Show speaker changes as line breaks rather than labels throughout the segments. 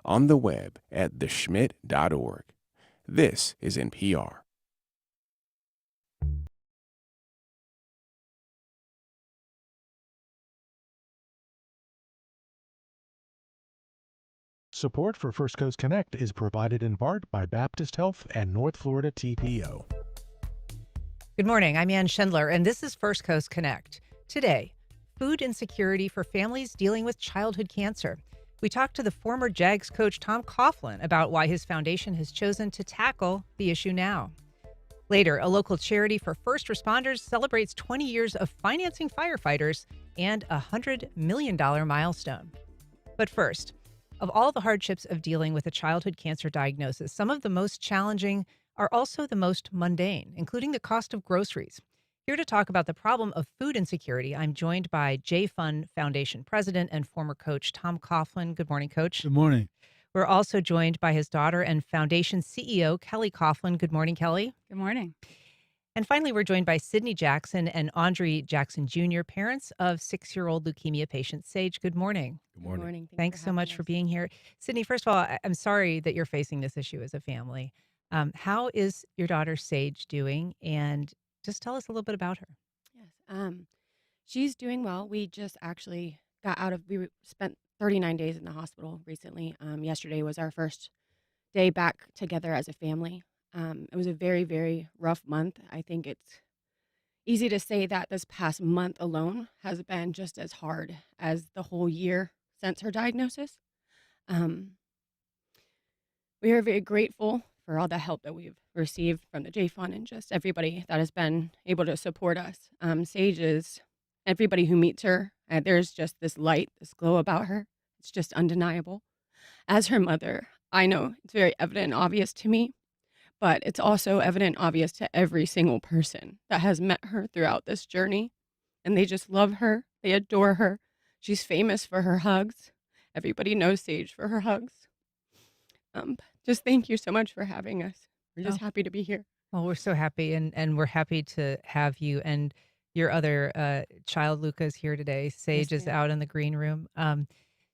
on the web at theschmidt.org. This is NPR.
Support for First Coast Connect is provided in part by Baptist Health and North Florida TPO.
Good morning. I'm Ann Schindler, and this is First Coast Connect. Today, food insecurity for families dealing with childhood cancer. We talked to the former Jags coach Tom Coughlin about why his foundation has chosen to tackle the issue now. Later, a local charity for first responders celebrates 20 years of financing firefighters and a $100 million milestone. But first, of all the hardships of dealing with a childhood cancer diagnosis, some of the most challenging are also the most mundane, including the cost of groceries. Here to talk about the problem of food insecurity, I'm joined by J-Fund Foundation President and former coach Tom Coughlin. Good morning, Coach.
Good morning.
We're also joined by his daughter and foundation CEO, Kelly Coughlin. Good morning, Kelly.
Good morning.
And finally, we're joined by Sydney Jackson and Andre Jackson Jr., parents of 6-year-old leukemia patient Sage. Good morning.
Good morning.
Thanks so much for being here. Sydney, first of all, I'm sorry that you're facing this issue as a family. How is your daughter Sage doing? And just tell us a little bit about her.
Yes. She's doing well. We just actually we spent 39 days in the hospital recently. Yesterday was our first day back together as a family. It was a very, very rough month. I think it's easy to say that this past month alone has been just as hard as the whole year since her diagnosis. We are very grateful for all the help that we've received from the J-Fund and just everybody that has been able to support us. Sage is everybody who meets her. There's just this light, this glow about her. It's just undeniable. As her mother, I know it's very evident and obvious to me, but it's also evident and obvious to every single person that has met her throughout this journey. And they just love her. They adore her. She's famous for her hugs. Everybody knows Sage for her hugs. Just thank you so much for having us. We're just happy to be here.
Well, we're so happy, and we're happy to have you and your other child, Luca, is here today. Sage is out in the green room.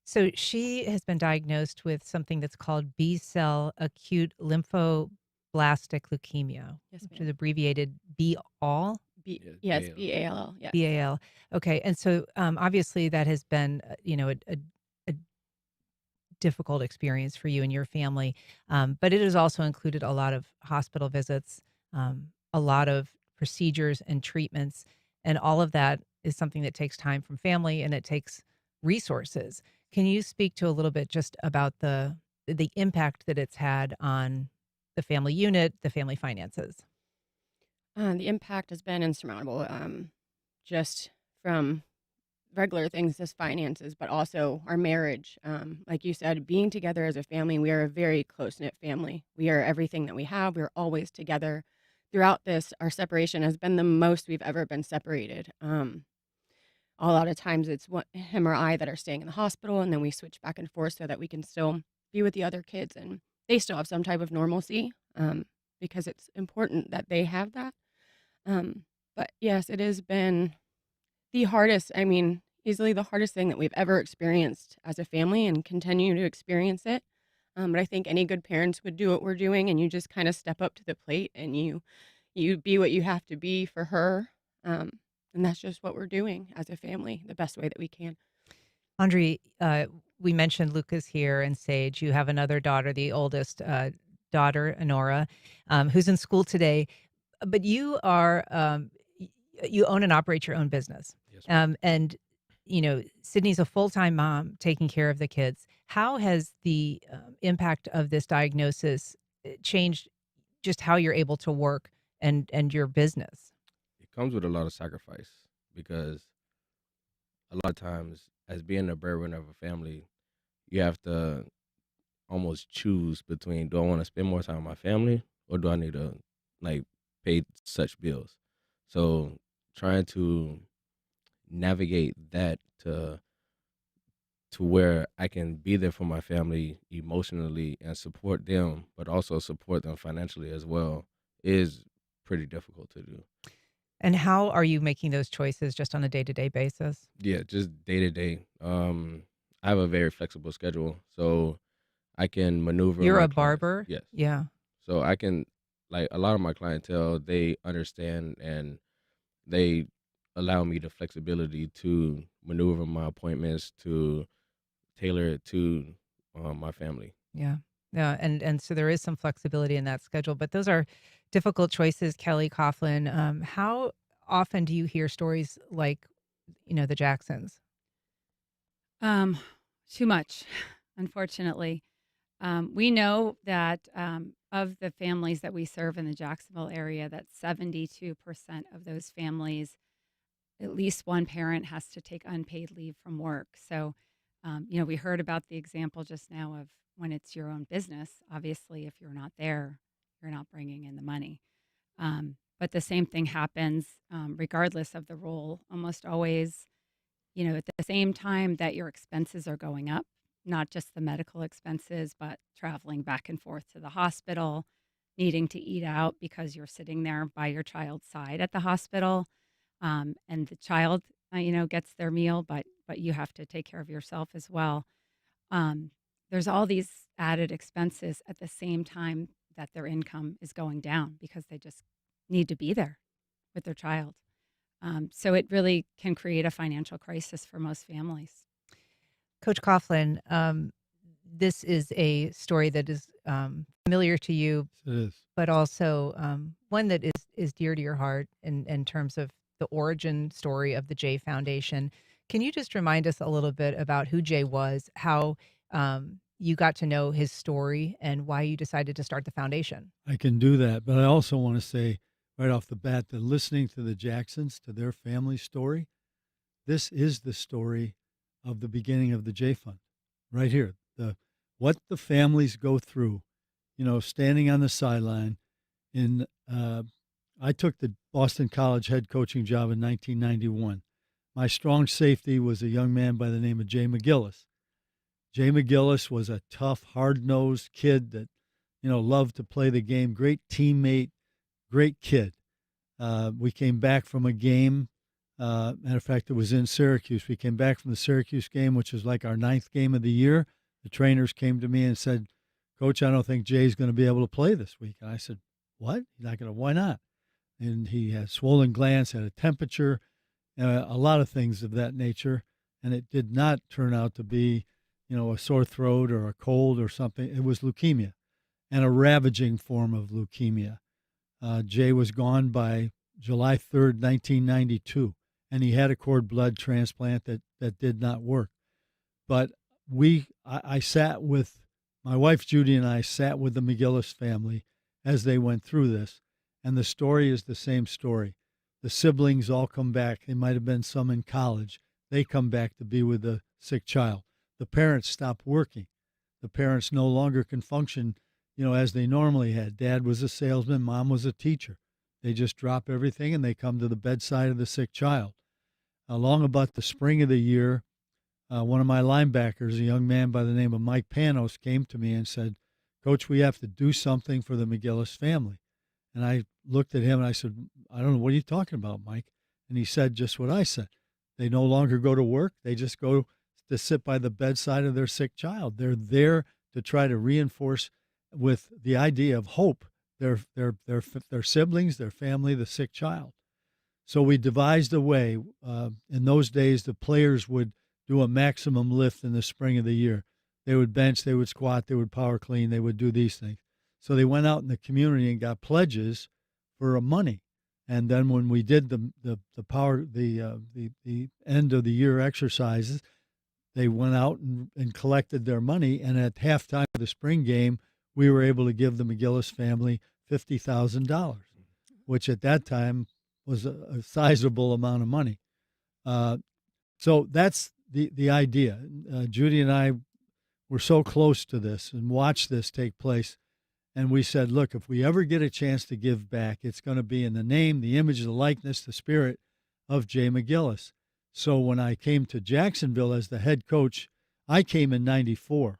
So she has been diagnosed with something that's called B-cell acute lymphoblastic leukemia, which is abbreviated BALL.
Yes, BALL. Yes.
BAL. Okay, and so obviously that has been, a difficult experience for you and your family, but it has also included a lot of hospital visits, a lot of procedures and treatments, and all of that is something that takes time from family and it takes resources. Can you speak to a little bit just about the impact that it's had on the family unit, the family finances?
The impact has been insurmountable, just from regular things as finances, but also our marriage. Like you said, being together as a family, we are a very close-knit family. We are everything that we have. We're always together. Throughout this, our separation has been the most we've ever been separated. A lot of times it's him or I that are staying in the hospital, and then we switch back and forth so that we can still be with the other kids and they still have some type of normalcy, because it's important that they have that. But yes, it has been the hardest, easily the hardest thing that we've ever experienced as a family and continue to experience it. But I think any good parents would do what we're doing, and you just kind of step up to the plate and you be what you have to be for her. And that's just what we're doing as a family, the best way that we can.
Andre, we mentioned Luca's here and Sage. You have another daughter, the oldest daughter, Honora, who's in school today. But you are you own and operate your own business.
Yes,
And, Sydney's a full-time mom taking care of the kids. How has the impact of this diagnosis changed just how you're able to work and your business?
it comes with a lot of sacrifice because a lot of times, as being a breadwinner of a family, you have to almost choose between, do I want to spend more time with my family or do I need to like pay such bills? So trying to navigate that to where I can be there for my family emotionally and support them, but also support them financially as well, is pretty difficult to do.
And how are you making those choices just on a day-to-day basis?
Yeah, just day to day. I have a very flexible schedule, so I can maneuver
You're
my
a
clients.
barber?
Yes.
Yeah.
So I can, like, a lot of my clientele, they understand and they allow me the flexibility to maneuver my appointments to tailor it to my family.
Yeah. Yeah. And so there is some flexibility in that schedule, but those are difficult choices, Kelly Coughlin. How often do you hear stories like, the Jacksons?
Um, Too much, unfortunately. We know that of the families that we serve in the Jacksonville area, that 72% of those families, at least one parent has to take unpaid leave from work. So, we heard about the example just now of when it's your own business. Obviously, if you're not there, you're not bringing in the money. But the same thing happens regardless of the role. Almost always, at the same time that your expenses are going up, not just the medical expenses, but traveling back and forth to the hospital, needing to eat out because you're sitting there by your child's side at the hospital, and the child, gets their meal, but you have to take care of yourself as well. Um, there's all these added expenses at the same time that their income is going down because they just need to be there with their child. So it really can create a financial crisis for most families.
Coach Coughlin, this is a story that is familiar to you,
It is.
but also one that is dear to your heart in terms of the origin story of the Jay Foundation. Can you just remind us a little bit about who Jay was, how you got to know his story, and why you decided to start the foundation?
I can do that. But I also want to say right off the bat that listening to the Jacksons, to their family story, this is the story of the beginning of the J Fund right here. What the families go through, standing on the sideline. I took the Boston College head coaching job in 1991. My strong safety was a young man by the name of Jay McGillis. Jay McGillis was a tough, hard-nosed kid that, loved to play the game. Great teammate, great kid. We came back from a game. Matter of fact, it was in Syracuse. We came back from the Syracuse game, which was like our 9th game of the year. The trainers came to me and said, "Coach, I don't think Jay's going to be able to play this week." And I said, "What? He's not going to? Why not?" And he had swollen glands, had a temperature, a lot of things of that nature. And it did not turn out to be, a sore throat or a cold or something. It was leukemia, and a ravaging form of leukemia. Jay was gone by July 3rd, 1992, and he had a cord blood transplant that did not work. But I sat with my wife, Judy, and I sat with the McGillis family as they went through this, and the story is the same story. The siblings all come back. They might have been some in college. They come back to be with the sick child. The parents stop working. The parents no longer can function, as they normally had. Dad was a salesman. Mom was a teacher. They just drop everything and they come to the bedside of the sick child. Along about the spring of the year, one of my linebackers, a young man by the name of Mike Panos, came to me and said, "Coach, we have to do something for the McGillis family." And I looked at him and I said, "I don't know, what are you talking about, Mike?" And he said just what I said. They no longer go to work. They just go to sit by the bedside of their sick child. They're there to try to reinforce with the idea of hope their siblings, their family, the sick child. So we devised a way. In those days, the players would do a maximum lift in the spring of the year. They would bench, they would squat, they would power clean, they would do these things. So they went out in the community and got pledges for money. And then when we did the end of the year exercises, they went out and collected their money. And at halftime of the spring game, we were able to give the McGillis family $50,000, which at that time was a sizable amount of money. So that's the idea. Judy and I were so close to this and watched this take place. And we said, look, if we ever get a chance to give back, it's going to be in the name, the image, the likeness, the spirit of Jay McGillis. So when I came to Jacksonville as the head coach, I came in 94.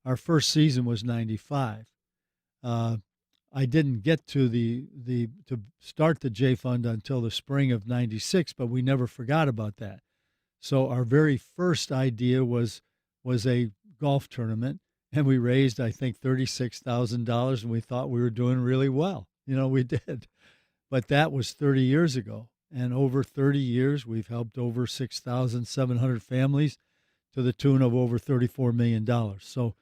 Our first season was 95. I didn't get to to start the J Fund until the spring of 96, but we never forgot about that. So our very first idea was a golf tournament, and we raised, I think, $36,000, and we thought we were doing really well. We did. But that was 30 years ago. And over 30 years, we've helped over 6,700 families to the tune of over $34 million. So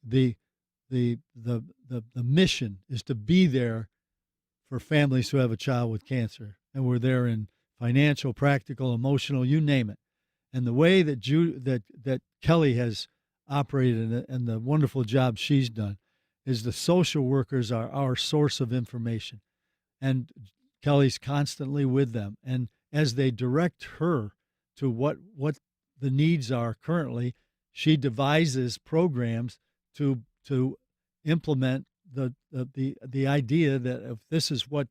the mission is to be there for families who have a child with cancer. And we're there in financial, practical, emotional, you name it. And the way that that Kelly has operated and the wonderful job she's done is the social workers are our source of information. And Kelly's constantly with them. And as they direct her to what the needs are currently, she devises programs to implement the idea that if this is what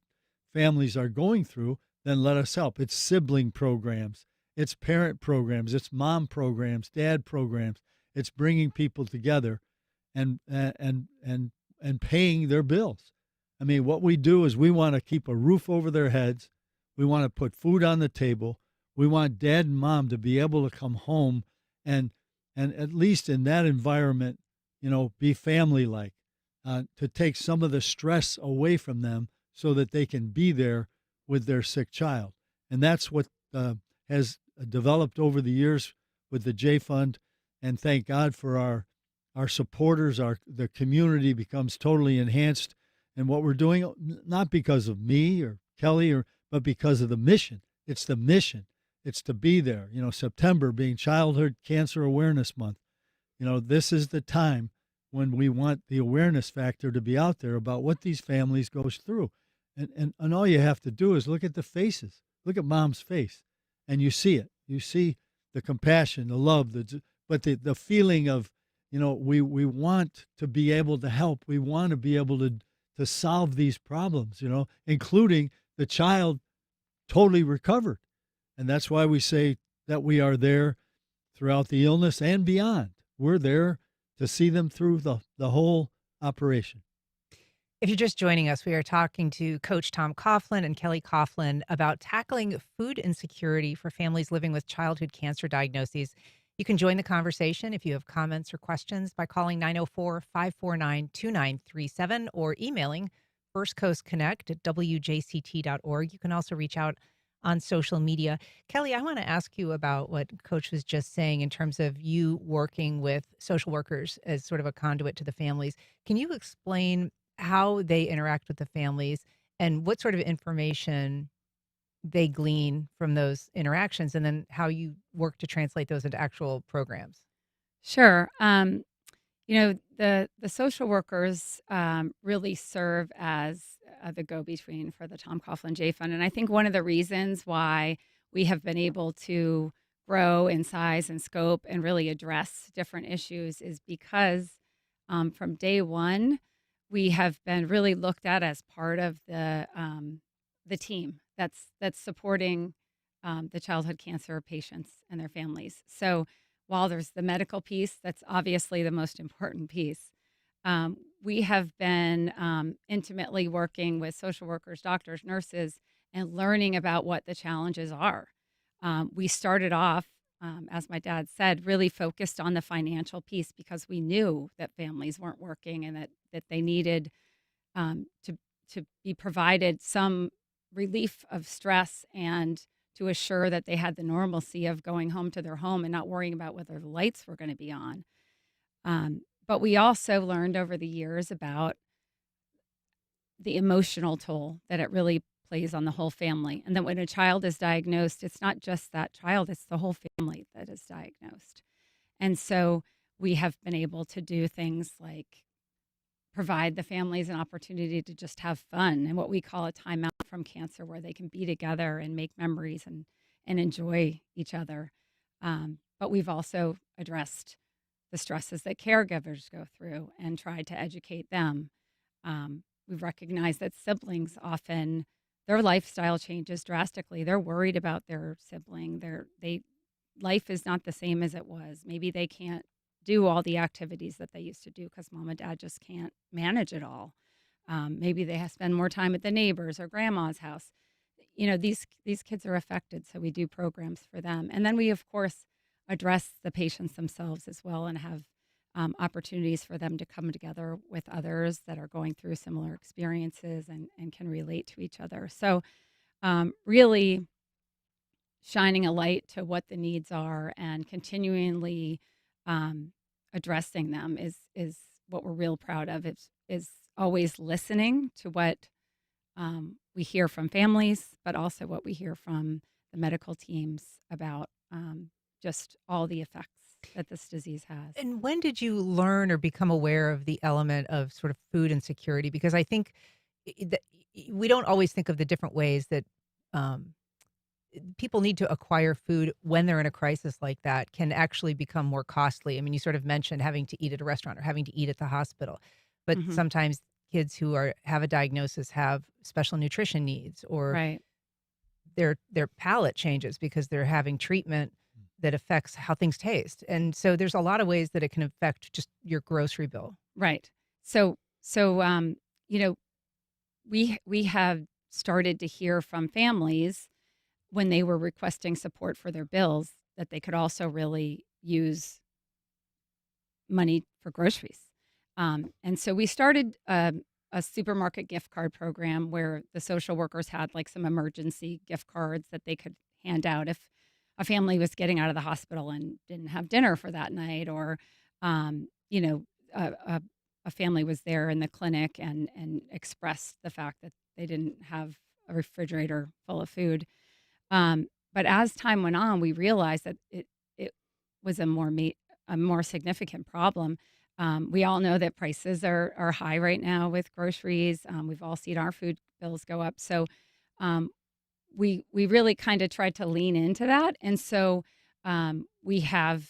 families are going through, then let us help. It's sibling programs, it's parent programs, it's mom programs, dad programs. It's bringing people together and paying their bills. I mean, what we do is we want to keep a roof over their heads. We want to put food on the table. We want dad and mom to be able to come home and at least in that environment, be family-like, to take some of the stress away from them so that they can be there with their sick child. And that's what has developed over the years with the J Fund. And thank God for our supporters. The community becomes totally enhanced. And what we're doing, not because of me or Kelly, but because of the mission. It's the mission. It's to be there. September being Childhood Cancer Awareness Month. This is the time when we want the awareness factor to be out there about what these families go through. And all you have to do is look at the faces. Look at mom's face, and you see it. You see the compassion, the love, but the feeling of, we want to be able to help. We want to be able to solve these problems, including the child totally recovered. And that's why we say that we are there throughout the illness and beyond. We're there to see them through the whole operation.
If you're just joining us, we are talking to Coach Tom Coughlin and Kelly Coughlin about tackling food insecurity for families living with childhood cancer diagnoses. You can join the conversation if you have comments or questions by calling 904-549-2937 or emailing firstcoastconnect@wjct.org. You can also reach out on social media. Kelly, I want to ask you about what Coach was just saying in terms of you working with social workers as sort of a conduit to the families. Can you explain how they interact with the families and what sort of information they glean from those interactions, and then how you work to translate those into actual programs?
Sure. The social workers really serve as the go-between for the Tom Coughlin J Fund. And I think one of the reasons why we have been able to grow in size and scope and really address different issues is because from day one, we have been really looked at as part of the team that's supporting the childhood cancer patients and their families. So while there's the medical piece, that's obviously the most important piece. We have been intimately working with social workers, doctors, nurses, and learning about what the challenges are. We started off, as my dad said, really focused on the financial piece because we knew that families weren't working and that they needed to be provided some relief of stress and to assure that they had the normalcy of going home to their home and not worrying about whether the lights were going to be on. But we also learned over the years about the emotional toll that it really plays on the whole family. And that when a child is diagnosed, it's not just that child, it's the whole family that is diagnosed. And so we have been able to do things like provide the families an opportunity to just have fun and what we call a timeout from cancer, where they can be together and make memories and enjoy each other. But we've also addressed the stresses that caregivers go through and tried to educate them. We've recognized that siblings often, their lifestyle changes drastically. They're worried about their sibling. Life is not the same as it was. Maybe they can't do all the activities that they used to do because mom and dad just can't manage it all. Maybe they spend more time at the neighbor's or grandma's house. These kids are affected, so we do programs for them. And then we, of course, address the patients themselves as well and have opportunities for them to come together with others that are going through similar experiences and can relate to each other. So, really shining a light to what the needs are and continually addressing them is what we're real proud of. Is always listening to what we hear from families, but also what we hear from the medical teams about just all the effects that this disease has.
And when did you learn or become aware of the element of sort of food insecurity? Because I think that we don't always think of the different ways that um, people need to acquire food when they're in a crisis like that can actually become more costly. I mean, you sort of mentioned having to eat at a restaurant or having to eat at the hospital, but
Hmm.
sometimes kids who have a diagnosis have special nutrition needs, or
Right.
their palate changes because they're having treatment that affects how things taste. And so there's a lot of ways that it can affect just your grocery bill.
Right. So, you know, we have started to hear from families when they were requesting support for their bills that they could also really use money for groceries. And so we started a supermarket gift card program where the social workers had like some emergency gift cards that they could hand out if a family was getting out of the hospital and didn't have dinner for that night, or um, you know, a, a, a family was there in the clinic and expressed the fact that they didn't have a refrigerator full of food. But as time went on, we realized that it was a more significant problem. We all know that prices are high right now with groceries. We've all seen our food bills go up. So um, we really kind of tried to lean into that, and so we have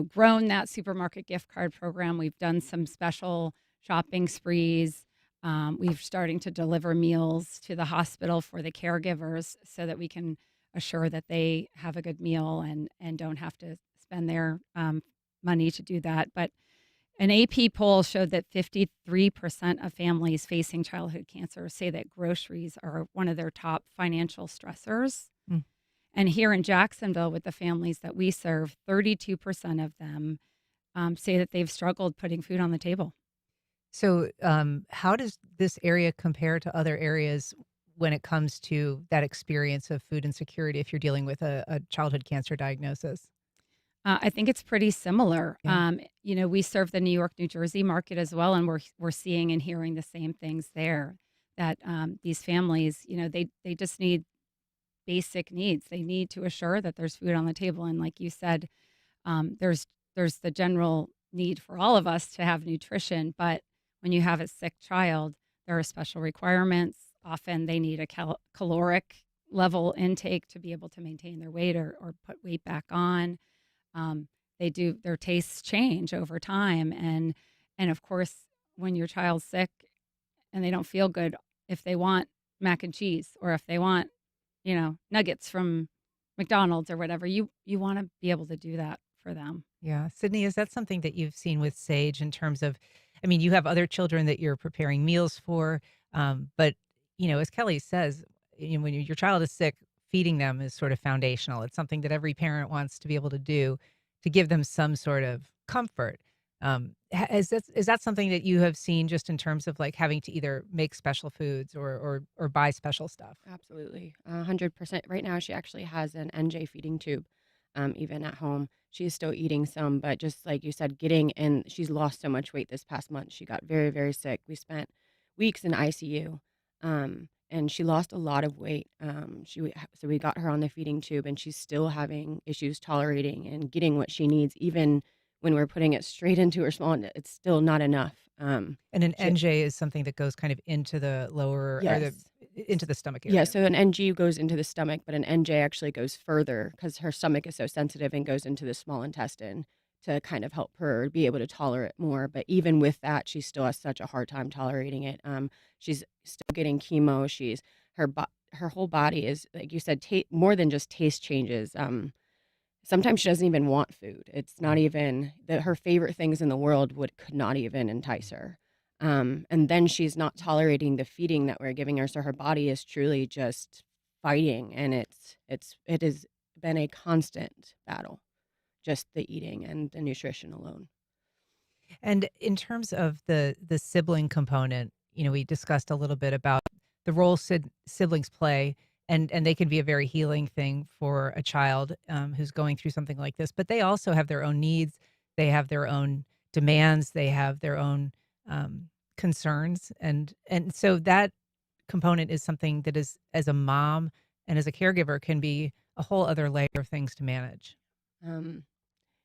grown that supermarket gift card program. We've done some special shopping sprees. We're starting to deliver meals to the hospital for the caregivers so that we can assure that they have a good meal and don't have to spend their money to do that. But an AP poll showed that 53% of families facing childhood cancer say that groceries are one of their top financial stressors.
Mm.
And here in Jacksonville, with the families that we serve, 32% of them say that they've struggled putting food on the table.
So how does this area compare to other areas when it comes to that experience of food insecurity if you're dealing with a childhood cancer diagnosis?
I think it's pretty similar.
Yeah.
We serve the New York, New Jersey market as well, and we're seeing and hearing the same things there. That these families, they just need basic needs. They need to assure that there's food on the table, and like you said, there's the general need for all of us to have nutrition. But when you have a sick child, there are special requirements. Often they need a caloric level intake to be able to maintain their weight or put weight back on. Their tastes change over time, and of course, when your child's sick and they don't feel good, if they want mac and cheese or if they want, nuggets from McDonald's or whatever, you want to be able to do that for them.
Yeah. Sydney, is that something that you've seen with Sage in terms of, I mean, you have other children that you're preparing meals for, but, as Kelly says, when your child is sick, feeding them is sort of foundational. It's something that every parent wants to be able to do to give them some sort of comfort. Is that something that you have seen just in terms of like having to either make special foods or buy special stuff?
Absolutely. 100%. Right now, she actually has an NJ feeding tube, even at home. She's still eating some, but just like you said, she's lost so much weight this past month. She got very, very sick. We spent weeks in ICU, and she lost a lot of weight. So we got her on the feeding tube, and she's still having issues tolerating and getting what she needs, even when we're putting it straight into her small. It's still not enough.
And an NJ is something that goes kind of into the lower or
Yes.
into the stomach area.
Yeah, so an NG goes into the stomach, but an NJ actually goes further because her stomach is so sensitive and goes into the small intestine to kind of help her be able to tolerate more. But even with that, she still has such a hard time tolerating it. She's still getting chemo. Her whole body is, like you said, more than just taste changes. Sometimes she doesn't even want food. It's not even that her favorite things in the world could not even entice her. And then she's not tolerating the feeding that we're giving her, so her body is truly just fighting, and it has been a constant battle, just the eating and the nutrition alone.
And in terms of the sibling component, we discussed a little bit about the role siblings play, and they can be a very healing thing for a child who's going through something like this. But they also have their own needs, they have their own demands, they have their own concerns, and so that component is something that is, as a mom and as a caregiver, can be a whole other layer of things to manage.
Um,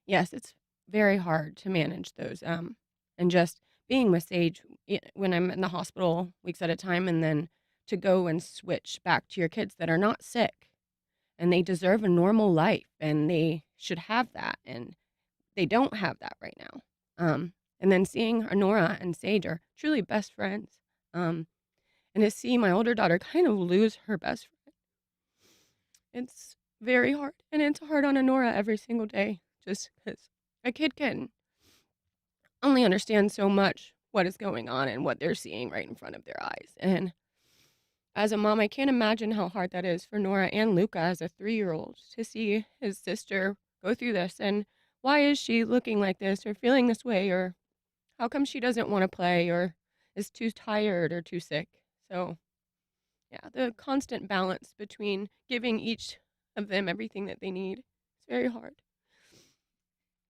yes, it's very hard to manage those. And just being with Sage when I'm in the hospital weeks at a time, and then to go and switch back to your kids that are not sick and they deserve a normal life and they should have that. And they don't have that right now. And then seeing Nora and Sage are truly best friends. And to see my older daughter kind of lose her best friend, it's very hard. And it's hard on Nora every single day, just because a kid can only understand so much what is going on and what they're seeing right in front of their eyes. And as a mom, I can't imagine how hard that is for Nora and Luca as a 3-year-old to see his sister go through this. And why is she looking like this or feeling this way? Or how come she doesn't want to play or is too tired or too sick? So, yeah, the constant balance between giving each of them everything that they need is very hard.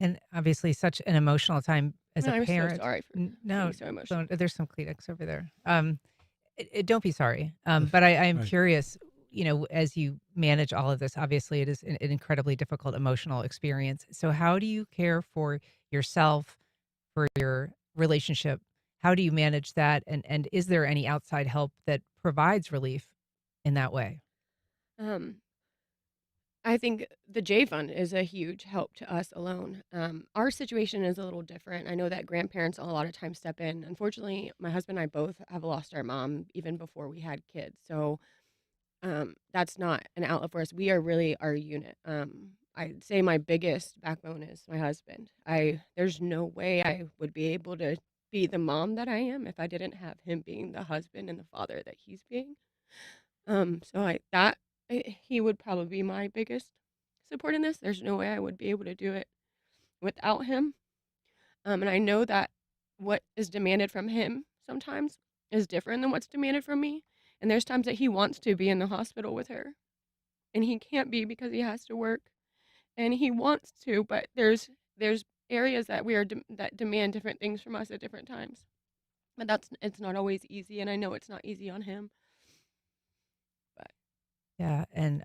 And obviously, such an emotional time as a
I'm so
parent.
sorry for
No,
being so emotional.
there's some Kleenex over there. Don't be sorry. But I am
Right.
curious, as you manage all of this, obviously it is an incredibly difficult emotional experience. So how do you care for yourself, for your relationship? How do you manage that? And is there any outside help that provides relief in that way?
Um, I think the J Fund is a huge help to us alone. Our situation is a little different. I know that grandparents a lot of times step in. Unfortunately, my husband and I both have lost our mom even before we had kids. So that's not an outlet for us. We are really our unit. I'd say my biggest backbone is my husband. There's no way I would be able to be the mom that I am if I didn't have him being the husband and the father that he's being. He would probably be my biggest support in this. There's no way I would be able to do it without him. And I know that what is demanded from him sometimes is different than what's demanded from me. And there's times that he wants to be in the hospital with her, and he can't be because he has to work, and he wants to, but there's areas that that demand different things from us at different times. But it's not always easy, and I know it's not easy on him. But
Yeah, and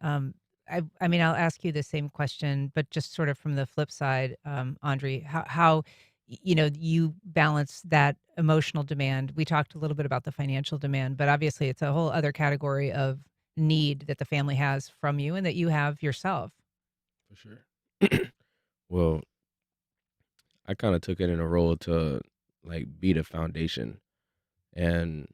I mean, I'll ask you the same question, but just sort of from the flip side, Andre, how you balance that emotional demand. We talked a little bit about the financial demand, but obviously it's a whole other category of need that the family has from you and that you have yourself.
for sure. Well, I kind of took it in a role to like be the foundation, and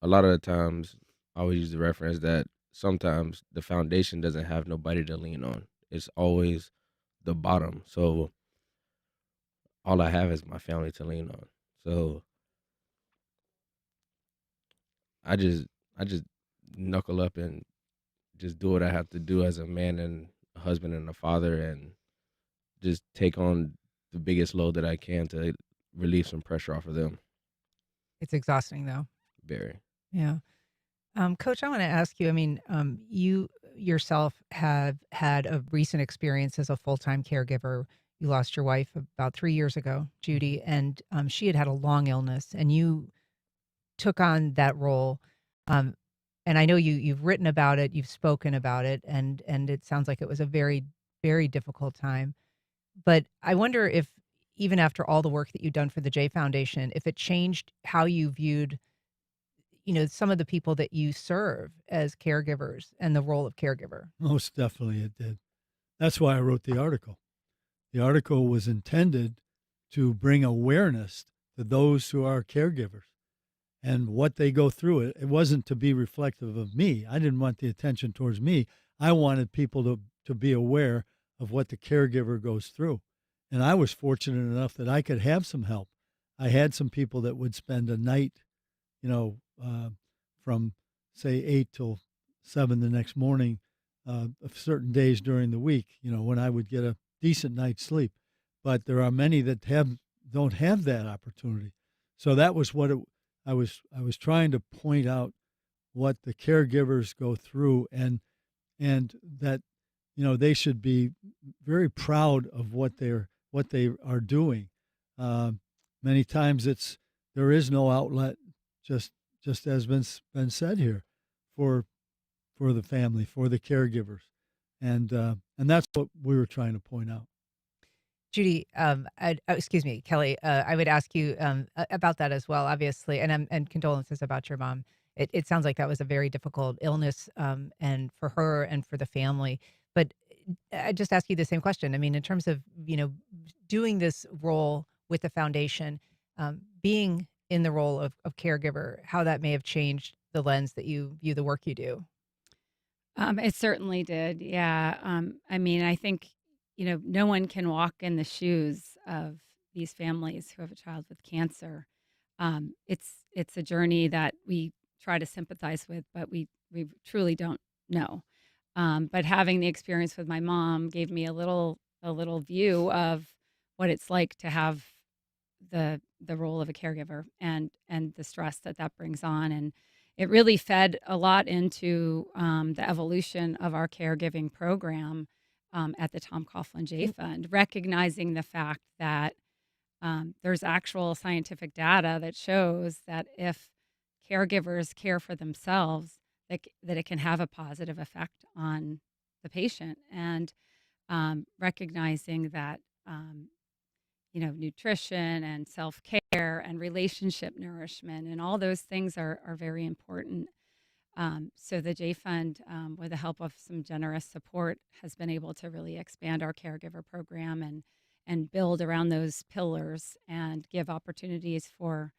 a lot of the times I always use the reference that sometimes the foundation doesn't have nobody to lean on. It's always the bottom. So all I have is my family to lean on. So I just knuckle up and just do what I have to do as a man and a husband and a father, and just take on the biggest load that I can to relieve some pressure off of them.
It's exhausting though.
Very.
Yeah. Coach, I want to ask you, I mean, you yourself have had a recent experience as a full-time caregiver. You lost your wife about 3 years ago, Judy, and she had a long illness, and you took on that role. Um, and I know you've written about it, you've spoken about it, and it sounds like it was a very, very difficult time. But I wonder if, even after all the work that you've done for the J Foundation, if it changed how you viewed, some of the people that you serve as caregivers and the role of caregiver.
Most definitely it did. That's why I wrote the article. The article was intended to bring awareness to those who are caregivers and what they go through. It wasn't to be reflective of me. I didn't want the attention towards me. I wanted people to be aware of what the caregiver goes through. And I was fortunate enough that I could have some help. I had some people that would spend a night, from say 8 till 7 the next morning, of certain days during the week, when I would get a decent night's sleep. But there are many that don't have that opportunity. So that was what I was trying to point out what the caregivers go through, and that they should be very proud of what they are doing. Many times there is no outlet, just as been said here, for the family, for the caregivers, and that's what we were trying to point out.
Judy, excuse me, Kelly, I would ask you about that as well, obviously, and condolences about your mom. It sounds like that was a very difficult illness, and for her and for the family. But I just ask you the same question. I mean, in terms of doing this role with the foundation, being in the role of caregiver, how that may have changed the lens that you view the work you do.
It certainly did. Yeah. I mean, I think, no one can walk in the shoes of these families who have a child with cancer. It's a journey that we try to sympathize with, but we truly don't know. But having the experience with my mom gave me a little view of what it's like to have the role of a caregiver and the stress that brings on. And it really fed a lot into the evolution of our caregiving program at the Tom Coughlin J Fund, recognizing the fact that there's actual scientific data that shows that if caregivers care for themselves, that it can have a positive effect on the patient, and recognizing that nutrition and self-care and relationship nourishment and all those things are very important. So the J Fund, with the help of some generous support, has been able to really expand our caregiver program and build around those pillars and give opportunities for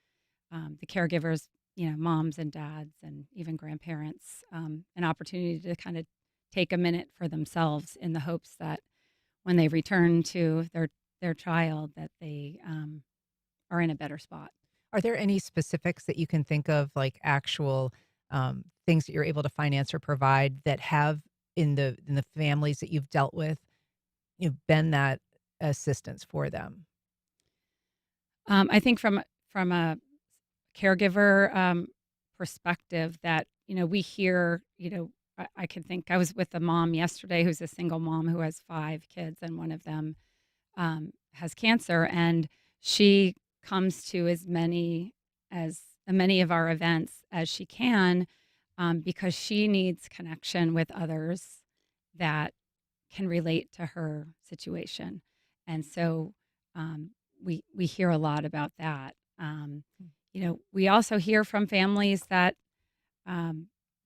the caregivers, moms and dads and even grandparents, an opportunity to kind of take a minute for themselves, in the hopes that when they return to their child, that they are in a better spot.
Are there any specifics that you can think of, like actual things that you're able to finance or provide that have in the families that you've dealt with, been that assistance for them?
I think from a caregiver perspective, that we hear, I can think I was with a mom yesterday who's a single mom who has 5 kids, and one of them has cancer, and she comes to as many of our events as she can, because she needs connection with others that can relate to her situation. And so we hear a lot about that. We also hear from families that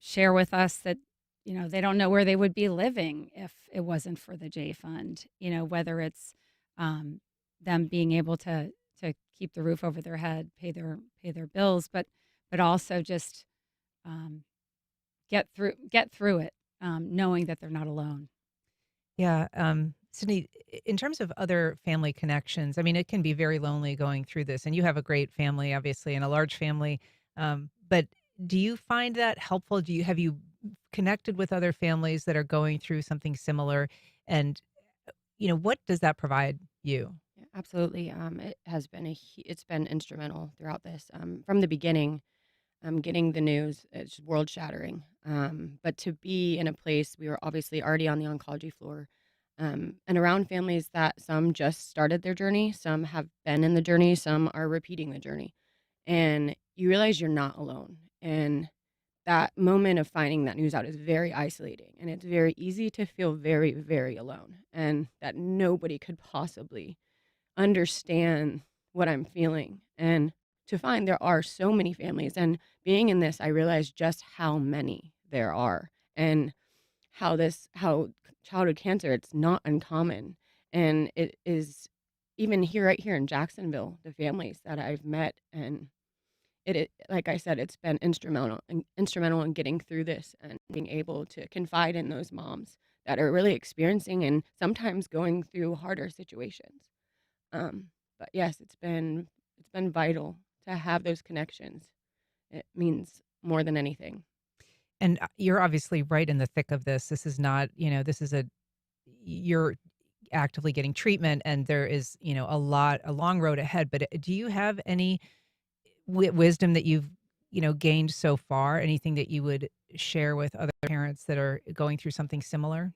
share with us that they don't know where they would be living if it wasn't for the J Fund. Whether it's them being able to keep the roof over their head, pay their bills, but also just get through it, knowing that they're not alone.
Yeah. Sydney, in terms of other family connections, I mean, it can be very lonely going through this, and you have a great family, obviously, and a large family. But do you find that helpful? Have you connected with other families that are going through something similar? And, what does that provide you?
Yeah, absolutely. It's been instrumental throughout this, from the beginning. Getting the news, it's world shattering. But to be in a place, we were obviously already on the oncology floor, and around families that some just started their journey, some have been in the journey, some are repeating the journey, and you realize you're not alone. And that moment of finding that news out is very isolating, and it's very easy to feel very, very alone, and that nobody could possibly understand what I'm feeling. And to find there are so many families, and being in this, I realized just how many there are, and how childhood cancer, it's not uncommon. And it is, even right here in Jacksonville, the families that I've met, and like I said, it's been instrumental in getting through this and being able to confide in those moms that are really experiencing and sometimes going through harder situations. But yes, it's been vital to have those connections. It means more than anything.
And you're obviously right in the thick of this. This is not, you're actively getting treatment, and there is, a long road ahead. But do you have any wisdom that you've, gained so far? Anything that you would share with other parents that are going through something similar?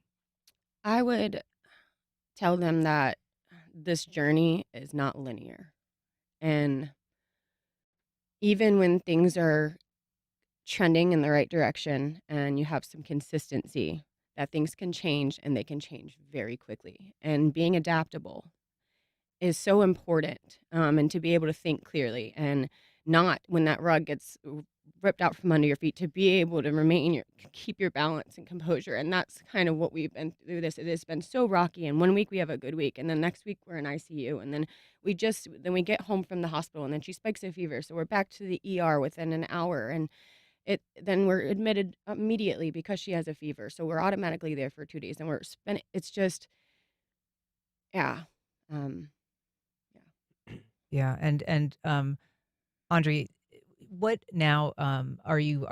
I would tell them that this journey is not linear. And even when things are trending in the right direction and you have some consistency, that things can change and they can change very quickly. And being adaptable is so important, and to be able to think clearly and not, when that rug gets ripped out from under your feet, to be able to keep your balance and composure. And that's kind of what we've been through this. It has been so rocky. And one week we have a good week, and then next week we're in ICU, and then we get home from the hospital, and then she spikes a fever, so we're back to the ER within an hour, and then we're admitted immediately because she has a fever, so we're automatically there for 2 days, and it's just, yeah.
Yeah, and Andre, what now? Are you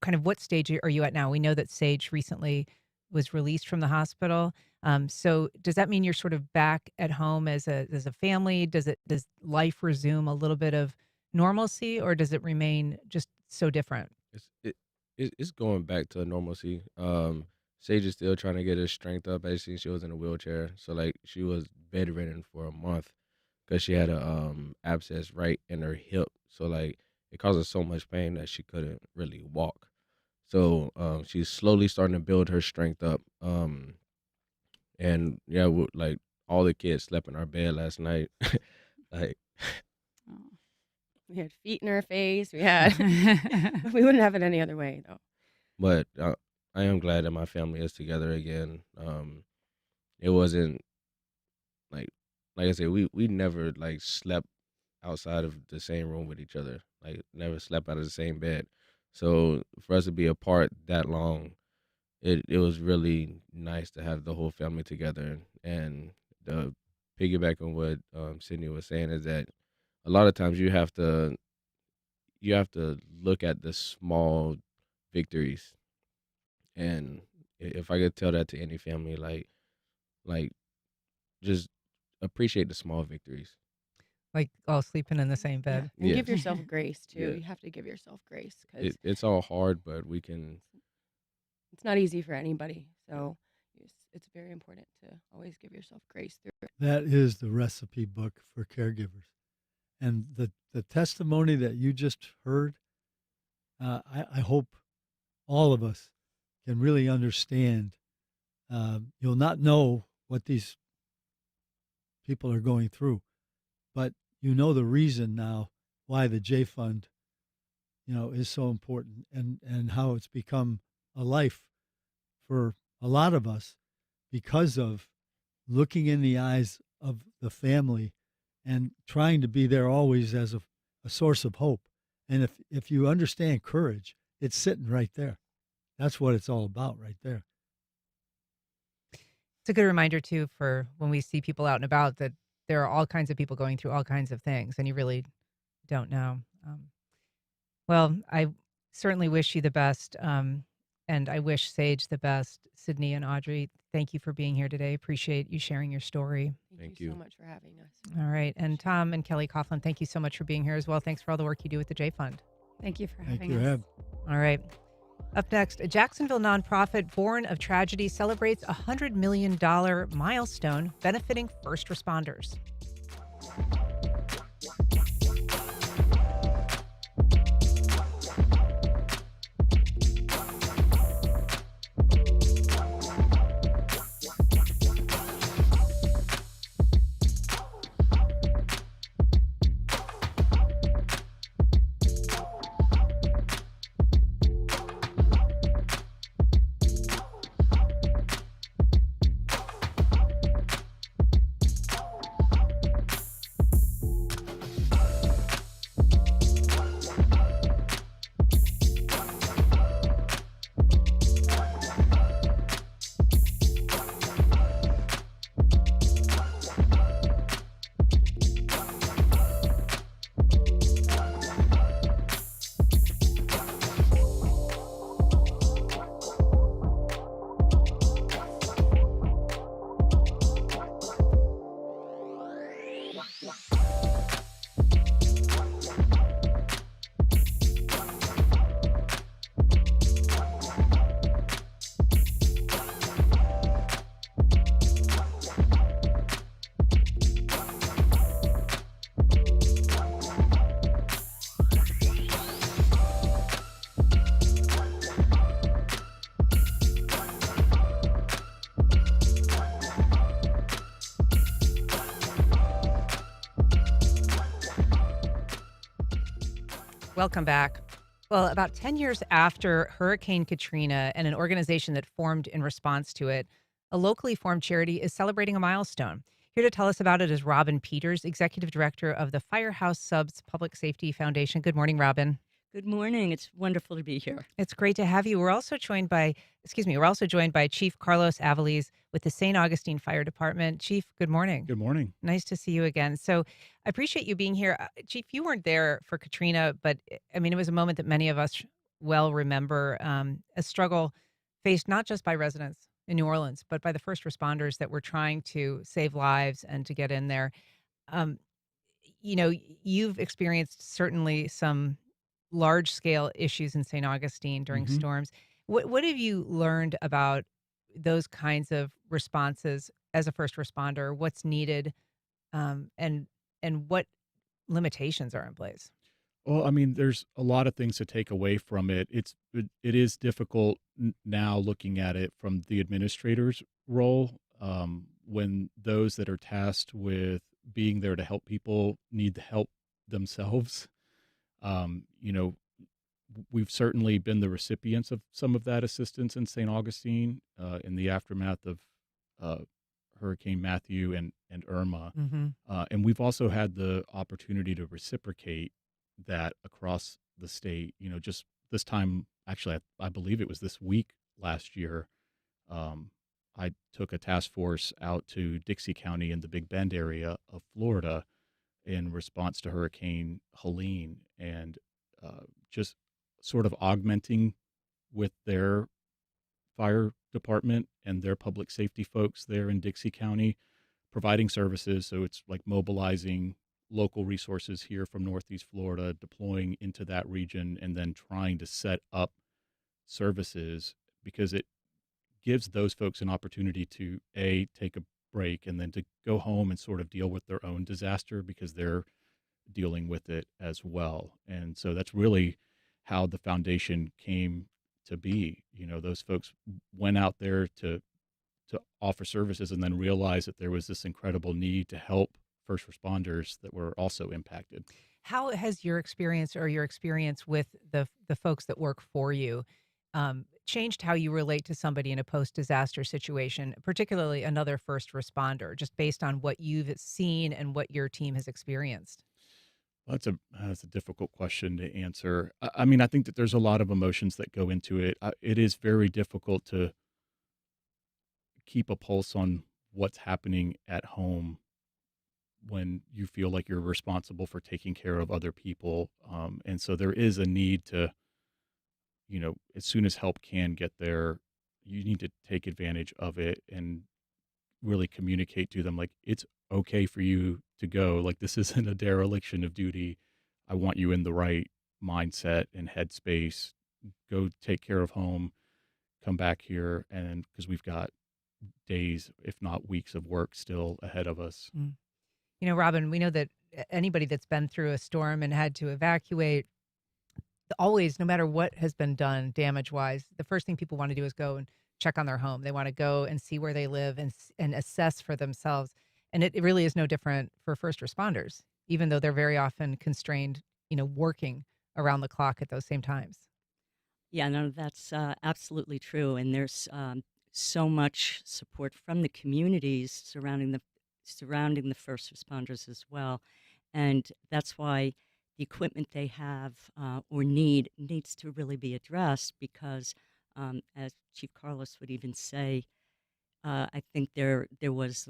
kind of, what stage are you at now? We know that Sage recently was released from the hospital. So does that mean you're sort of back at home as a family? Does life resume a little bit of normalcy, or does it remain just so different?
It's going back to normalcy. Sage is still trying to get her strength up. Basically, she was in a wheelchair, so like she was bedridden for a month because she had a abscess right in her hip. So like it caused her so much pain that she couldn't really walk. So she's slowly starting to build her strength up. And yeah, like all the kids slept in our bed last night. Like,
Oh.
We had feet in our face. We wouldn't have it any other way, though.
but I am glad that my family is together again. It wasn't like I said, we never like slept outside of the same room with each other. Like never slept out of the same bed. So for us to be apart that long, it was really nice to have the whole family together. And the piggyback on what Sydney was saying is that a lot of times you have to look at the small victories. And if I could tell that to any family, like just appreciate the small victories.
Like all sleeping in the same
Yeah.
bed?
And
Yeah.
give yourself grace, too.
Yeah.
You have to give yourself grace because
It's all hard, but we can.
it's not easy for anybody. So it's very important to always give yourself grace through it.
That is the recipe book for caregivers. And the testimony that you just heard, I hope all of us can really understand. You'll not know what these people are going through, but you know the reason now why the J Fund, is so important, and how it's become a life for a lot of us because of looking in the eyes of the family and trying to be there always as a source of hope. And if you understand courage, it's sitting right there. That's what it's all about right there.
It's a good reminder too for when we see people out and about that there are all kinds of people going through all kinds of things, and you really don't know. Well, I certainly wish you the best, and I wish Sage the best. Sydney and Audrey, thank you for being here today. Appreciate you sharing your story.
Thank
Thank
you
you.
so much for having us.
All right, and Tom and Kelly Coughlin, thank you so much for being here as well. Thanks for all the work you do with the J Fund.
Thank you for
Thank
having
you,
us.
Ab.
All right. Up next, a Jacksonville nonprofit born of tragedy celebrates a $100 million milestone benefiting first responders. Welcome back. Well, about 10 years after Hurricane Katrina and an organization that formed in response to it, a locally formed charity is celebrating a milestone. Here to tell us about it is Robin Peters, Executive Director of the Firehouse Subs Public Safety Foundation. Good morning, Robin.
Good morning. It's wonderful to be here.
It's great to have you. We're also joined by Chief Carlos Avaliz with the St. Augustine Fire Department. Chief, good morning.
Good morning.
Nice to see you again. So I appreciate you being here. Chief, you weren't there for Katrina, but I mean, it was a moment that many of us well remember, a struggle faced not just by residents in New Orleans, but by the first responders that were trying to save lives and to get in there. Um, you've experienced certainly some large scale issues in St. Augustine during
hmm
storms. What have you learned about those kinds of responses as a first responder? What's needed, and what limitations are in place?
Well, I mean, there's a lot of things to take away from it. It is difficult now looking at it from the administrator's role, when those that are tasked with being there to help people need the help themselves. You know, we've certainly been the recipients of some of that assistance in St. Augustine in the aftermath of uh, Hurricane Matthew and Irma.
Hmm.
And we've also had the opportunity to reciprocate that across the state. Just this time, actually, I believe it was this week last year, I took a task force out to Dixie County in the Big Bend area of Florida in response to Hurricane Helene, and just sort of augmenting with their fire department and their public safety folks there in Dixie County, providing services. So it's like mobilizing local resources here from Northeast Florida, deploying into that region, and then trying to set up services, because it gives those folks an opportunity to take a break and then to go home and sort of deal with their own disaster, because they're dealing with it as well. And so that's really how the foundation came to be. Those folks went out there to offer services and then realized that there was this incredible need to help first responders that were also impacted.
How has your experience or your experience with the folks that work for you changed how you relate to somebody in a post-disaster situation, particularly another first responder, just based on what you've seen and what your team has experienced?
That's a difficult question to answer. I mean, I think that there's a lot of emotions that go into it. It is very difficult to keep a pulse on what's happening at home when you feel like you're responsible for taking care of other people. And so there is a need to, as soon as help can get there, you need to take advantage of it and really communicate to them, like, it's okay for you to go. Like, this isn't a dereliction of duty. I want you in the right mindset and headspace. Go take care of home, come back here, and because we've got days, if not weeks, of work still ahead of us.
Mm. Robin, we know that anybody that's been through a storm and had to evacuate, always, no matter what has been done damage wise, the first thing people want to do is go and check on their home. They want to go and see where they live and assess for themselves. And it really is no different for first responders, even though they're very often constrained, working around the clock at those same times.
Yeah, no, that's absolutely true. And there's so much support from the communities surrounding the first responders as well. And that's why the equipment they have or needs to really be addressed, because as Chief Carlos would even say, I think there was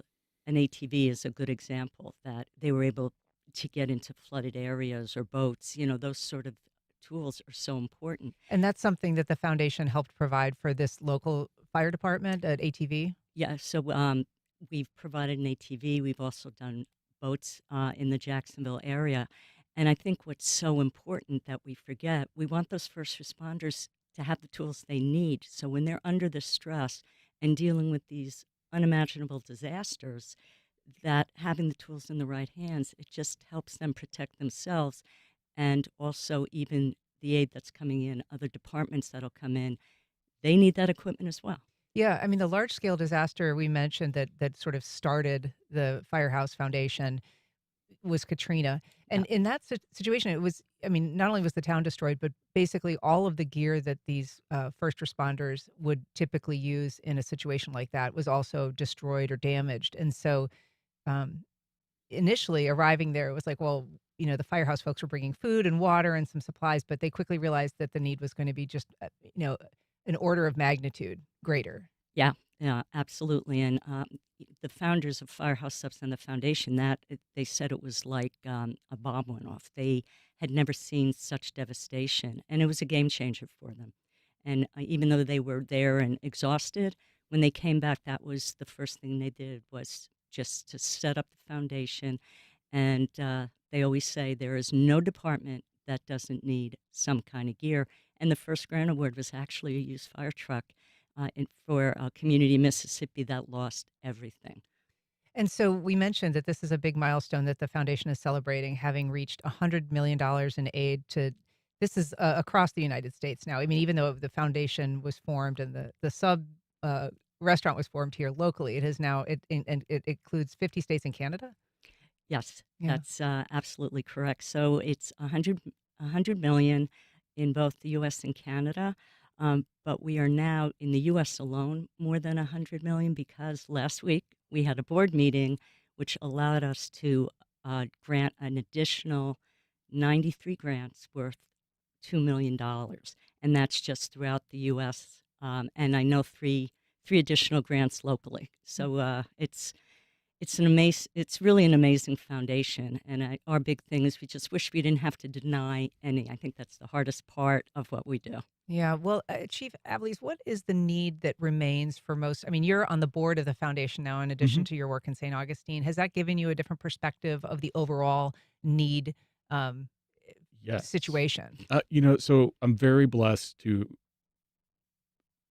an ATV is a good example that they were able to get into flooded areas or boats. Those sort of tools are so important.
And that's something that the foundation helped provide for this local fire department at ATV.
Yeah, so we've provided an ATV. We've also done boats in the Jacksonville area. And I think what's so important that we forget, we want those first responders to have the tools they need. So when they're under the stress and dealing with these unimaginable disasters, that having the tools in the right hands, it just helps them protect themselves, and also even the aid that's coming in, other departments that'll come in, they need that equipment as well.
Yeah, I mean, the large scale disaster we mentioned that sort of started the Firehouse Foundation, was Katrina. And in that situation, it was, I mean, not only was the town destroyed, but basically all of the gear that these first responders would typically use in a situation like that was also destroyed or damaged. And so initially arriving there, it was like, well, the firehouse folks were bringing food and water and some supplies, but they quickly realized that the need was going to be just, an order of magnitude greater.
Yeah, yeah, absolutely. And the founders of Firehouse Subs and the foundation, they said it was like a bomb went off. They had never seen such devastation, and it was a game changer for them. And even though they were there and exhausted, when they came back, that was the first thing they did, was just to set up the foundation. And they always say there is no department that doesn't need some kind of gear. And the first grant award was actually a used fire truck for a community in Mississippi that lost everything.
And so we mentioned that this is a big milestone that the foundation is celebrating, having reached $100 million in aid to, this is across the United States now. I mean, even though the foundation was formed and the sub restaurant was formed here locally, it has now, it includes 50 states and Canada?
Yes,
Yeah.
that's absolutely correct. So it's 100 million in both the U.S. and Canada. But we are now, in the U.S. alone, more than 100 million, because last week we had a board meeting which allowed us to grant an additional 93 grants worth $2 million. And that's just throughout the U.S. And I know three additional grants locally. So it's really an amazing foundation. And our big thing is we just wish we didn't have to deny any. I think that's the hardest part of what we do.
Yeah. Well, Chief Avelies, what is the need that remains for most? I mean, you're on the board of the foundation now, in addition to your work in St. Augustine. Has that given you a different perspective of the overall need
Yes.
situation?
So I'm very blessed to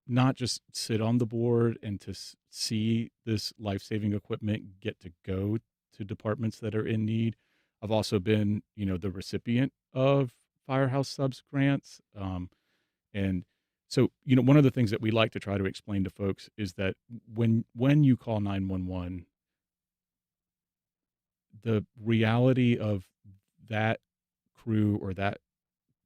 not just sit on the board and to see this life-saving equipment get to go to departments that are in need. I've also been, the recipient of Firehouse Subs grants. And so, one of the things that we like to try to explain to folks is that when you call 911, the reality of that crew or that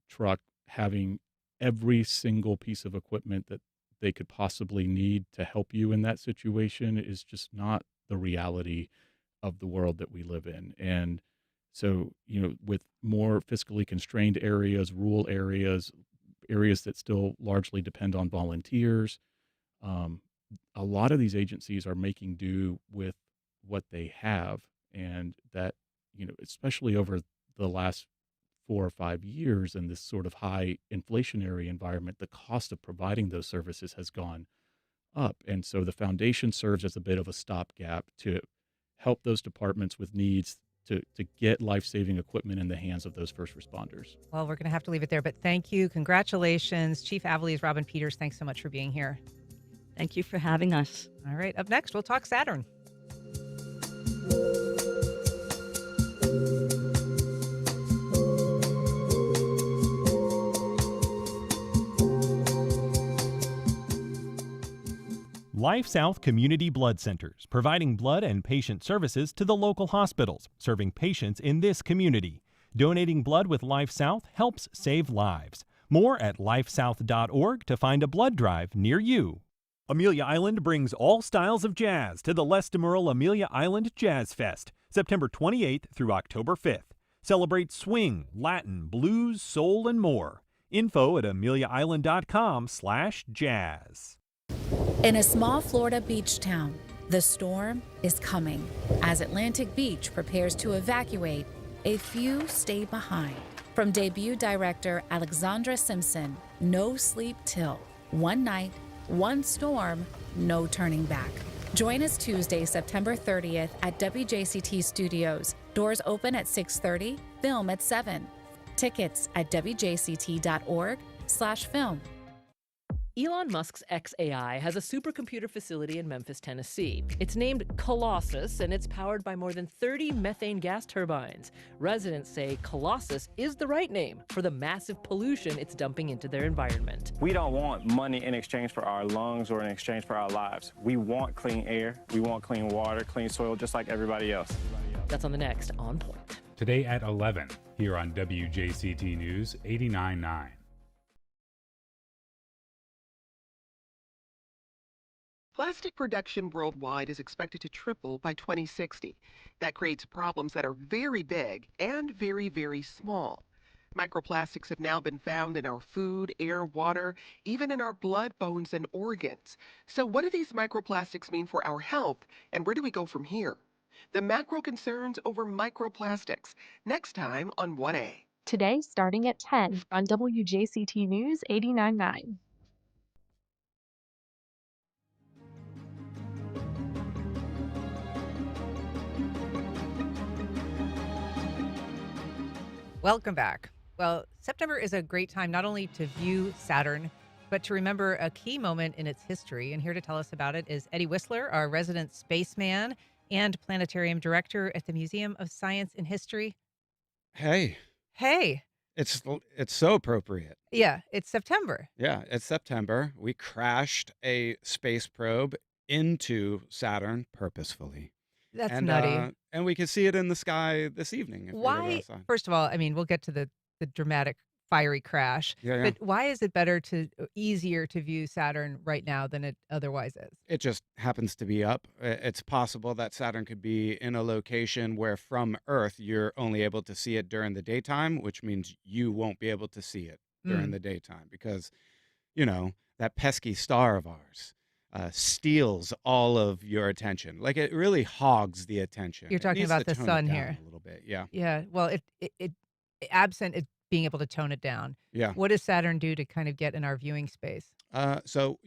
truck having every single piece of equipment that they could possibly need to help you in that situation is just not the reality of the world that we live in. And so, with more fiscally constrained areas, rural areas that still largely depend on volunteers, a lot of these agencies are making do with what they have. And that, especially over the last 4 or 5 years in this sort of high inflationary environment, the cost of providing those services has gone up. And so the foundation serves as a bit of a stopgap to help those departments with needs to get life-saving equipment in the hands of those first responders.
Well, we're going to have to leave it there, but thank you. Congratulations. Chief Avelies, Robin Peters, thanks so much for being here.
Thank you for having us.
All right. Up next, we'll talk Saturn.
Life South Community Blood Centers, providing blood and patient services to the local hospitals, serving patients in this community. Donating blood with Life South helps save lives. More at lifesouth.org to find a blood drive near you. Amelia Island brings all styles of jazz to the Les Demerle Amelia Island Jazz Fest, September 28th through October 5th. Celebrate swing, Latin, blues, soul, and more. Info at ameliaisland.com/jazz.
In a small Florida beach town, the storm is coming. As Atlantic Beach prepares to evacuate, a few stay behind. From debut director Alexandra Simpson, No Sleep Till. One night, one storm, no turning back. Join us Tuesday, September 30th at WJCT Studios. Doors open at 6:30, film at 7. Tickets at wjct.org/film.
Elon Musk's xAI has a supercomputer facility in Memphis, Tennessee. It's named Colossus, and it's powered by more than 30 methane gas turbines. Residents say Colossus is the right name for the massive pollution it's dumping into their environment.
We don't want money in exchange for our lungs or in exchange for our lives. We want clean air, we want clean water, clean soil, just like everybody else.
That's on the next On Point.
Today at 11, here on WJCT News 89.9.
Plastic production worldwide is expected to triple by 2060. That creates problems that are very big and very, very small. Microplastics have now been found in our food, air, water, even in our blood, bones, and organs. So what do these microplastics mean for our health, and where do we go from here? The macro concerns over microplastics, next time on 1A.
Today, starting at 10 on WJCT News 89.9.
Welcome back. Well, September is a great time not only to view Saturn, but to remember a key moment in its history. And here to tell us about it is Eddie Whisler, our resident spaceman and planetarium director at the Museum of Science and History.
Hey,
Hey,
it's so appropriate.
yeah, it's September.
Yeah, it's September. We crashed a space probe into Saturn purposefully.
That's
And
nutty.
and we can see it in the sky this evening if we were to go
Why,
outside.
first of all, I mean, we'll get to the dramatic fiery crash,
Yeah, yeah.
but why is it easier to view Saturn right now than it otherwise is?
It just happens to be up. It's possible that Saturn could be in a location where from Earth you're only able to see it during the daytime, which means you won't be able to see it during
Mm.
the daytime because, that pesky star of ours steals all of your attention. Like it really hogs the attention.
You're
It
talking
needs
about
to
the
tone it
sun
down
here.
a little bit. Yeah.
Yeah, well, it absent it being able to tone it down.
Yeah.
What does Saturn do to kind of get in our viewing space?
So,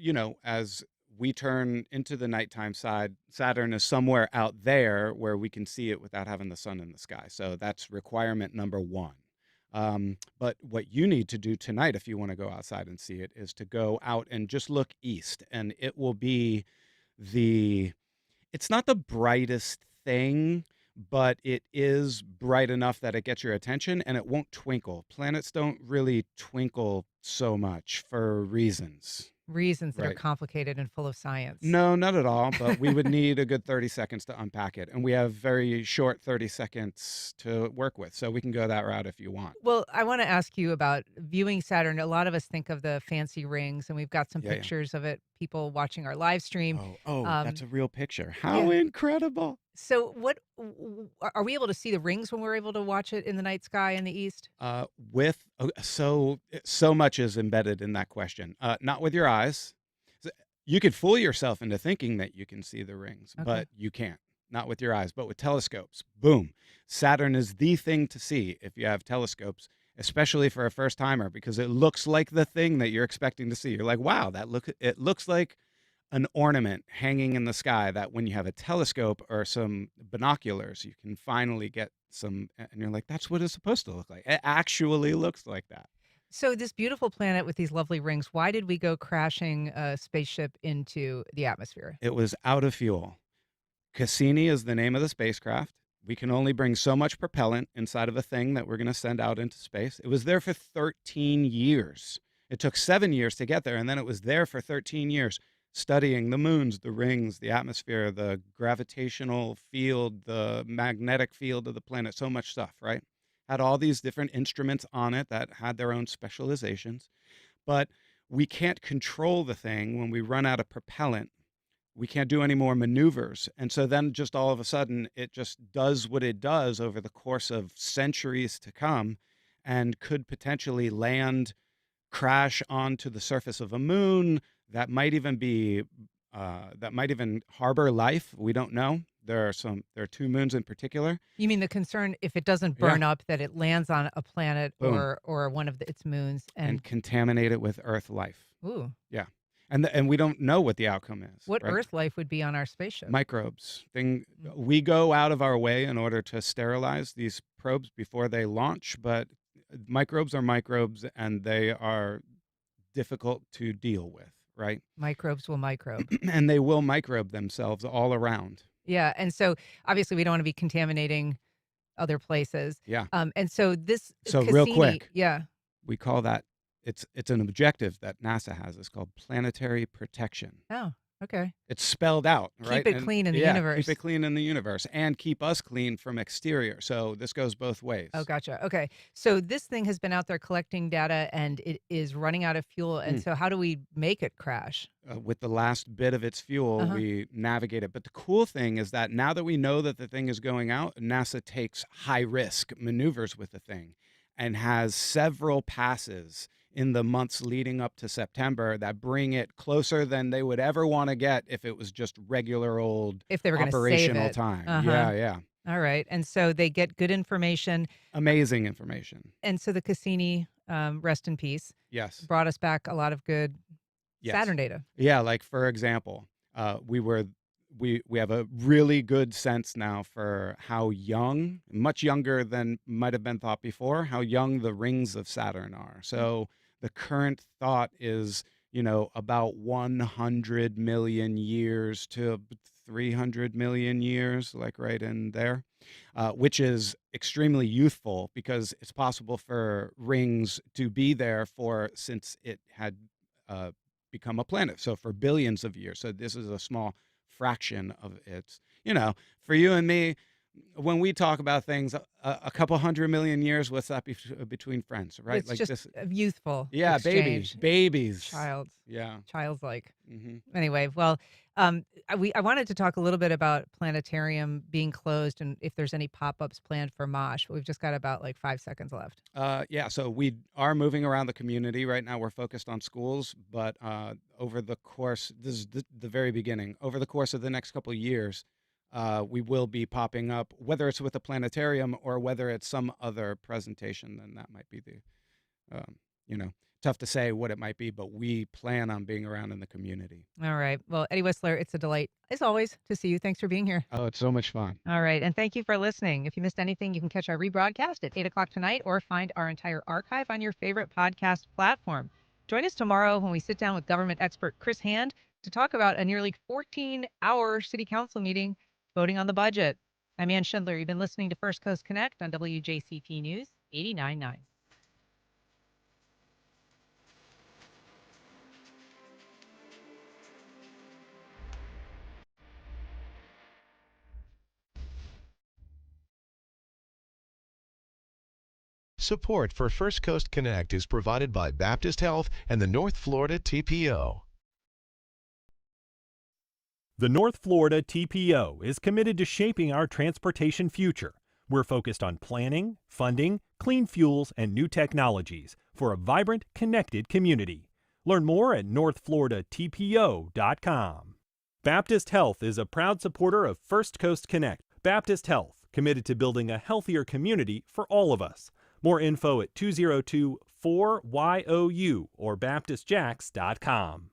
as we turn into the nighttime side, Saturn is somewhere out there where we can see it without having the sun in the sky. So that's requirement number one. But what you need to do tonight, if you want to go outside and see it, is to go out and just look east. And it will be it's not the brightest thing, but it is bright enough that it gets your attention and it won't twinkle. Planets don't really twinkle so much for reasons.
Reasons that are
Right.
complicated and full of science.
No, not at all, but we would need a good 30 seconds to unpack it. And we have very short 30 seconds to work with. So we can go that route if you want.
Well, I want to ask you about viewing Saturn. A lot of us think of the fancy rings, and we've got some
Yeah, yeah.
pictures of it, people watching our live stream.
Oh, that's a real picture. How
yeah.
incredible.
So, are we able to see the rings when we're able to watch it in the night sky in the east?
So much is embedded in that question. Not with your eyes. You could fool yourself into thinking that you can see the rings,
Okay.
but you can't. Not with your eyes, but with telescopes. Boom. Saturn is the thing to see if you have telescopes, especially for a first timer, because it looks like the thing that you're expecting to see. You're like, wow, it looks like an ornament hanging in the sky that when you have a telescope or some binoculars, you can finally get some, and you're like, that's what it's supposed to look like. It actually looks like that.
So, this beautiful planet with these lovely rings, why did we go crashing a spaceship into the atmosphere?
It was out of fuel. Cassini is the name of the spacecraft. We can only bring so much propellant inside of a thing that we're going to send out into space. It was there for 13 years. It took 7 years to get there, and then it was there for 13 years, studying the moons, the rings, the atmosphere, the gravitational field, the magnetic field of the planet, so much stuff, right? Had all these different instruments on it that had their own specializations. But we can't control the thing when we run out of propellant. We can't do any more maneuvers. And so then just all of a sudden, it just does what it does over the course of centuries to come and could potentially land, crash onto the surface of a moon that might even harbor life. We don't know. There are 2 moons in particular.
You mean the concern if it doesn't burn up that it lands on a planet
Boom.
or one of its moons
And contaminate it with Earth life.
ooh,
Yeah. And we don't know what the outcome is.
what
right?
Earth life would be on our spaceship?
Microbes. We go out of our way in order to sterilize these probes before they launch, but microbes are microbes and they are difficult to deal with, right?
Microbes will microbe.
And they will microbe themselves all around.
Yeah, and so obviously we don't want to be contaminating other places.
Yeah.
And so this
So real
Cassini,
quick.
yeah.
We call that it's an objective that NASA has. It's called planetary protection.
Oh. Okay.
It's spelled out, right?
Keep it clean in the universe.
Keep it clean in the universe and keep us clean from exterior. So this goes both ways.
Oh, gotcha. Okay. So this thing has been out there collecting data and it is running out of fuel. And so how do we make it crash?
With the last bit of its fuel, we navigate it. But the cool thing is that now that we know that the thing is going out, NASA takes high risk maneuvers with the thing and has several passes in the months leading up to September that bring it closer than they would ever want to get if it was just regular old
If they were going to save
operational
it.
time.
Uh-huh.
Yeah.
All right. And so they get good information.
Amazing information.
And so the Cassini, rest in peace,
Yes.
brought us back a lot of good Saturn data.
Yeah, like for example, we have a really good sense now for how young, much younger than might have been thought before, how young the rings of Saturn are. So the current thought is, about 100 million years to 300 million years, like right in there, which is extremely youthful because it's possible for rings to be there since it had become a planet. So for billions of years. So this is a small fraction of its, for you and me, when we talk about things, a couple 100 million years, what's that between friends, right?
It's just youthful.
Yeah,
exchange.
babies.
Childlike.
Mm-hmm.
Anyway, well, I wanted to talk a little bit about planetarium being closed and if there's any pop-ups planned for MOSH, but we've just got about 5 seconds left.
So we are moving around the community. Right now we're focused on schools, but over the course, this is the very beginning, over the course of the next couple of years, we will be popping up, whether it's with a planetarium or whether it's some other presentation, then that might be tough to say what it might be, but we plan on being around in the community.
All right. Well, Eddie Whisler, it's a delight, as always, to see you. Thanks for being here.
Oh, it's so much fun.
All right. And thank you for listening. If you missed anything, you can catch our rebroadcast at 8 o'clock tonight or find our entire archive on your favorite podcast platform. Join us tomorrow when we sit down with government expert Chris Hand to talk about a nearly 14-hour city council meeting voting on the budget. I'm Ann Schindler. You've been listening to First Coast Connect on WJCT News 89.9.
Support for First Coast Connect is provided by Baptist Health and the North Florida TPO.
The North Florida TPO is committed to shaping our transportation future. We're focused on planning, funding, clean fuels, and new technologies for a vibrant, connected community. Learn more at northfloridatpo.com. Baptist Health is a proud supporter of First Coast Connect. Baptist Health, committed to building a healthier community for all of us. More info at 202-4YOU or baptistjacks.com.